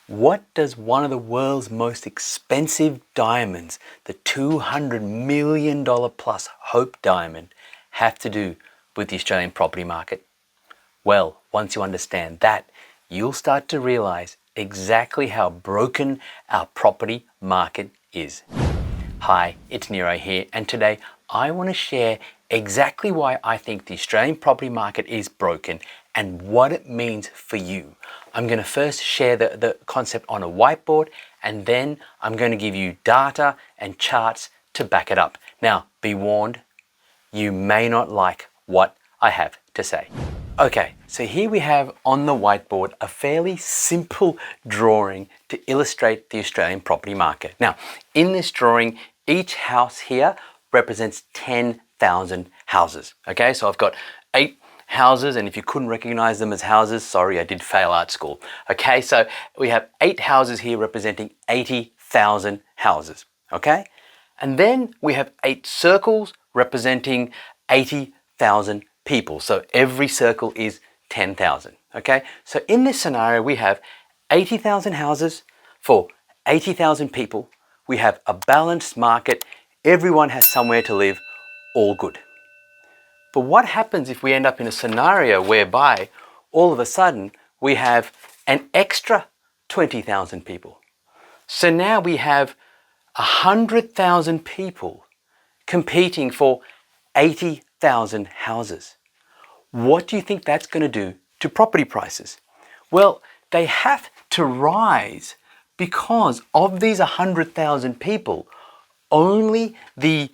What does one of the world's most expensive diamonds, the $200 million plus Hope Diamond, have to do with the Australian property market? Well, once you understand that, you'll start to realize exactly how broken our property market is. Hi, it's Nero here, and today I want to share exactly why I think the Australian property market is broken and what it means for you. I'm going to first share the concept on a whiteboard, and then I'm going to give you data and charts to back it up. Now, be warned, you may not like what I have to say. Okay, so here we have on the whiteboard a fairly simple drawing to illustrate the Australian property market. Now, in this drawing, each house here represents 10,000 houses. Okay, so I've got 8 houses, and if you couldn't recognize them as houses, sorry, I did fail art school. Okay, so we have 8 houses here representing 80,000 houses. Okay, and then we have 8 circles representing 80,000 people. So every circle is 10,000. Okay, so in this scenario, we have 80,000 houses for 80,000 people. We have a balanced market. Everyone has somewhere to live. All good. But what happens if we end up in a scenario whereby all of a sudden we have an extra 20,000 people? So now we have 100,000 people competing for 80,000 houses. What do you think that's going to do to property prices? Well, they have to rise because of these 100,000 people, only the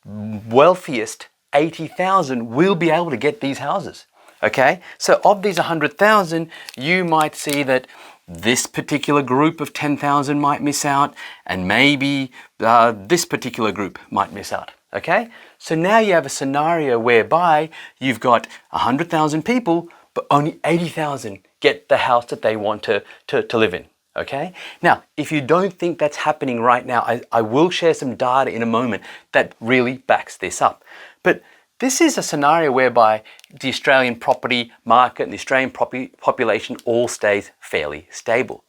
wealthiest 80,000 will be able to get these houses. Okay, so of these 100,000, you might see that this particular group of 10,000 might miss out, and maybe this particular group might miss out. Okay, so now you have a scenario whereby you've got 100,000 people, but only 80,000 get the house that they want to live in. Okay, now if you don't think that's happening right now, I will share some data in a moment that really backs this up. But this is a scenario whereby the Australian property market and the Australian property population all stays fairly stable.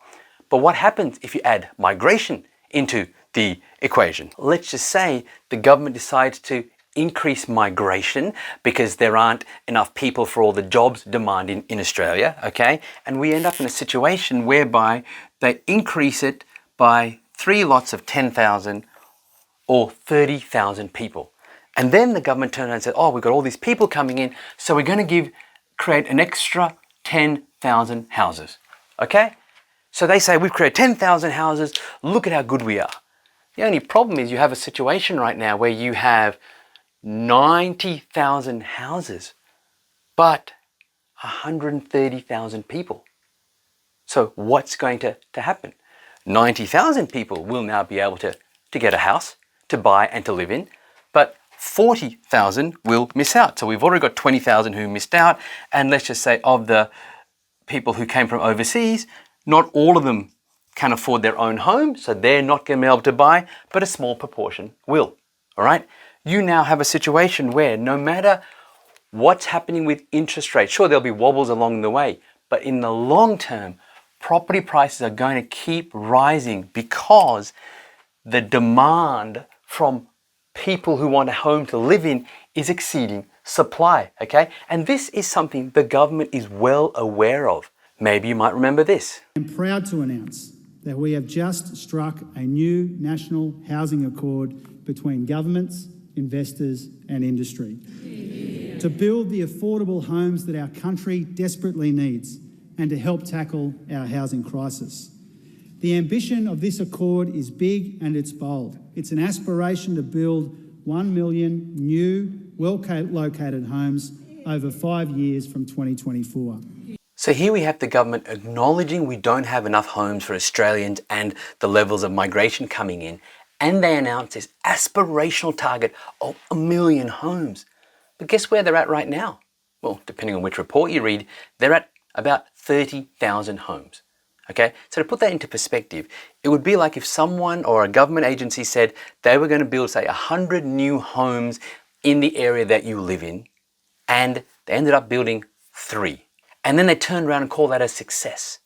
But what happens if you add migration into the equation? Let's just say the government decides to increase migration because there aren't enough people for all the jobs demanded in Australia, okay? And we end up in a situation whereby they increase it by 3 lots of 10,000 or 30,000 people. And then the government turned around and said, oh, we've got all these people coming in, so we're going to create an extra 10,000 houses, okay? So they say, we've created 10,000 houses, look at how good we are. The only problem is you have a situation right now where you have 90,000 houses, but 130,000 people. So what's going to happen? 90,000 people will now be able to get a house to buy and to live in, but 40,000 will miss out. So we've already got 20,000 who missed out, and let's just say of the people who came from overseas, not all of them can afford their own home, so they're not going to be able to buy, but a small proportion will. All right? You now have a situation where no matter what's happening with interest rates, sure, there'll be wobbles along the way, but in the long term, property prices are going to keep rising because the demand from people who want a home to live in is exceeding supply, okay? And this is something the government is well aware of. Maybe you might remember this. I'm proud to announce that we have just struck a new national housing accord between governments, investors and industry to build the affordable homes that our country desperately needs and to help tackle our housing crisis. The ambition of this accord is big and it's bold. It's an aspiration to build 1 million new, well-located homes over 5 years from 2024. So here we have the government acknowledging we don't have enough homes for Australians and the levels of migration coming in, and they announce this aspirational target of 1 million homes. But guess where they're at right now? Well, depending on which report you read, they're at about 30,000 homes. Okay, so to put that into perspective, it would be like if someone or a government agency said they were going to build, say, 100 new homes in the area that you live in, and they ended up building 3. And then they turned around and called that a success.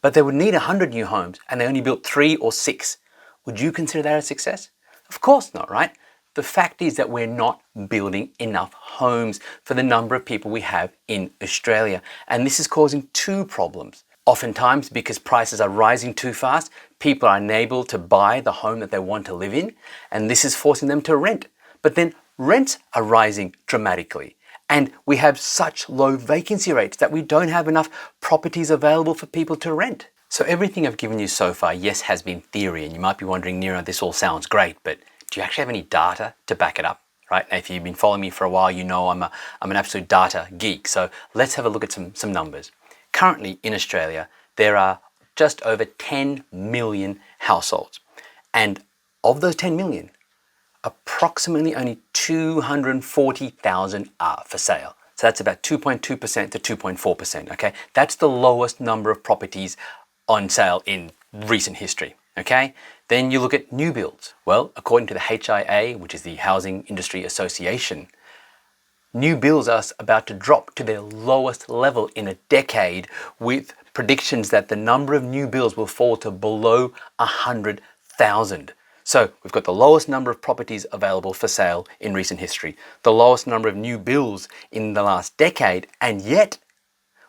but they would need 100 new homes and they only built 3 or 6. Would you consider that a success? Of course not, right? The fact is that we're not building enough homes for the number of people we have in Australia. And this is causing 2 problems. Oftentimes, because prices are rising too fast, people are unable to buy the home that they want to live in, and this is forcing them to rent. But then rents are rising dramatically. And we have such low vacancy rates that we don't have enough properties available for people to rent. So everything I've given you so far, yes, has been theory. And you might be wondering, Nero, this all sounds great, but do you actually have any data to back it up? Right? Now, if you've been following me for a while, you know I'm an absolute data geek. So let's have a look at some numbers. Currently in Australia, there are just over 10 million households. And of those 10 million, approximately only 240,000 are for sale. So that's about 2.2% to 2.4%, okay? That's the lowest number of properties on sale in recent history, okay? Then you look at new builds. Well, according to the HIA, which is the Housing Industry Association, new builds are about to drop to their lowest level in a decade, with predictions that the number of new builds will fall to below 100,000. So we've got the lowest number of properties available for sale in recent history, the lowest number of new builds in the last decade, and yet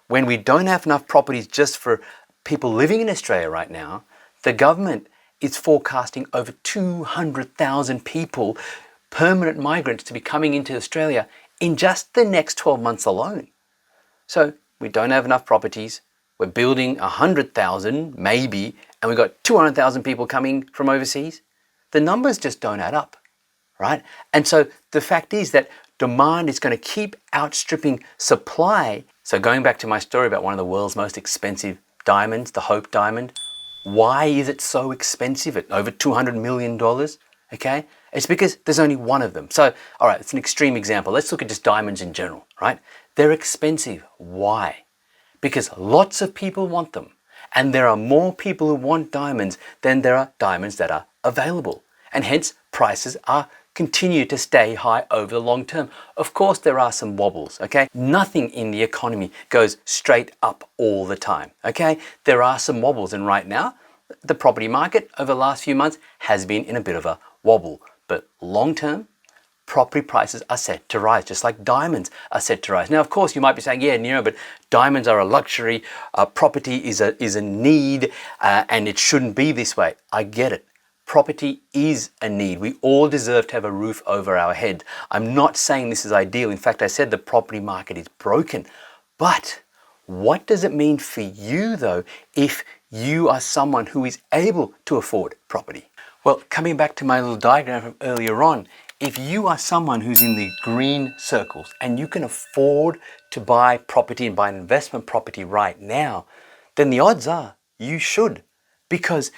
when we don't have enough properties just for people living in Australia right now, the government is forecasting over 200,000 people, permanent migrants, to be coming into Australia in just the next 12 months alone. So we don't have enough properties. We're building 100,000 maybe, and we've got 200,000 people coming from overseas. The numbers just don't add up, right? And so the fact is that demand is going to keep outstripping supply. So going back to my story about one of the world's most expensive diamonds, the Hope Diamond, why is it so expensive at over $200 million? Okay, it's because there's only one of them. So, all right, it's an extreme example. Let's look at just diamonds in general, right? They're expensive. Why? Because lots of people want them. And there are more people who want diamonds than there are diamonds that are available. And hence, prices are continue to stay high over the long term. Of course, there are some wobbles, okay? Nothing in the economy goes straight up all the time, okay? There are some wobbles, and right now, the property market over the last few months has been in a bit of a wobble. But long term, property prices are set to rise, just like diamonds are set to rise. Now, of course, you might be saying, yeah, Nero, but diamonds are a luxury, property is a need, and it shouldn't be this way. I get it. Property is a need. We all deserve to have a roof over our head. I'm not saying this is ideal. In fact, I said the property market is broken. But what does it mean for you, though, if you are someone who is able to afford property? Well, coming back to my little diagram from earlier on, if you are someone who's in the green circles and you can afford to buy property and buy an investment property right now, then the odds are you should, because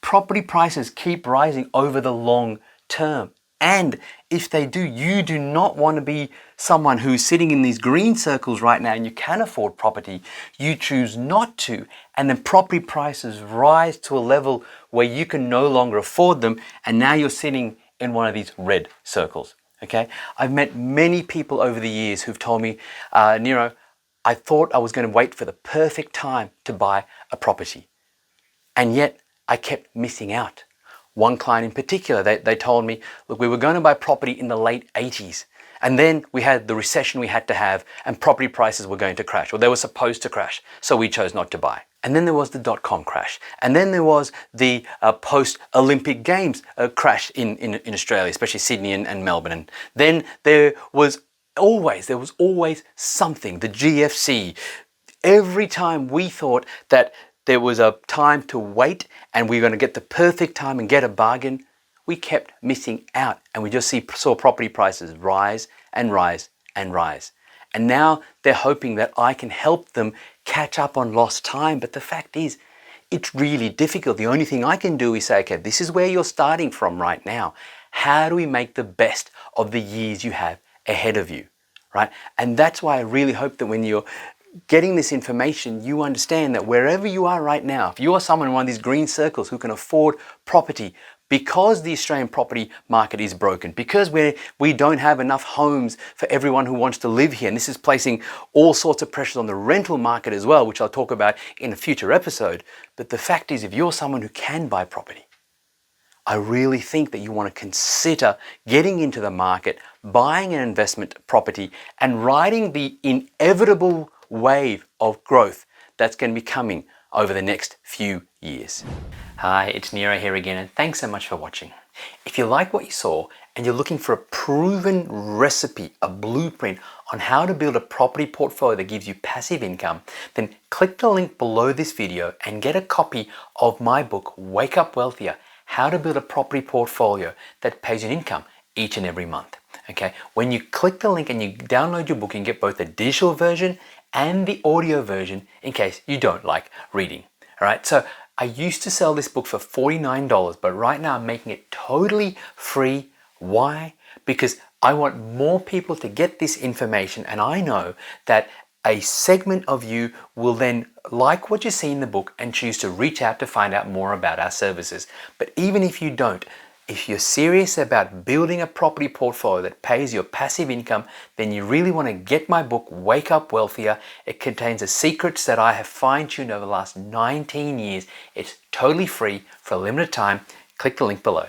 property prices keep rising over the long term. And if they do, you do not want to be someone who's sitting in these green circles right now and you can afford property. You choose not to, and then property prices rise to a level where you can no longer afford them, and now you're sitting in one of these red circles. Okay, I've met many people over the years who've told me, Nero, I thought I was going to wait for the perfect time to buy a property, and yet I kept missing out. One client in particular, they told me, look, we were going to buy property in the late 80s. And then we had the recession we had to have, and property prices were going to crash, or they were supposed to crash. So we chose not to buy. And then there was the dot-com crash. And then there was the post-Olympic Games crash in Australia, especially Sydney and Melbourne. And then there was always something, the GFC. Every time we thought that there was a time to wait and we were going to get the perfect time and get a bargain, we kept missing out, and we just saw property prices rise and rise and rise. And now they're hoping that I can help them catch up on lost time. But the fact is, it's really difficult. The only thing I can do is say, okay, this is where you're starting from right now. How do we make the best of the years you have ahead of you, right? And that's why I really hope that when you're getting this information, you understand that wherever you are right now, if you are someone in one of these green circles who can afford property, because the Australian property market is broken, because we don't have enough homes for everyone who wants to live here. And this is placing all sorts of pressures on the rental market as well, which I'll talk about in a future episode. But the fact is, if you're someone who can buy property, I really think that you want to consider getting into the market, buying an investment property, and riding the inevitable wave of growth that's going to be coming over the next few years. Hi, it's Nero here again, and thanks so much for watching. If you like what you saw and you're looking for a proven recipe, a blueprint on how to build a property portfolio that gives you passive income, then click the link below this video and get a copy of my book, Wake Up Wealthier: How to Build a Property Portfolio That Pays You an Income Each and Every Month. Okay, when you click the link and you download your book, you can get both the digital version and the audio version in case you don't like reading. All right, so I used to sell this book for $49, but right now I'm making it totally free. Why? Because I want more people to get this information, and I know that a segment of you will then like what you see in the book and choose to reach out to find out more about our services. But even if you don't, if you're serious about building a property portfolio that pays your passive income, then you really want to get my book, Wake Up Wealthier. It contains the secrets that I have fine-tuned over the last 19 years. It's totally free for a limited time. Click the link below.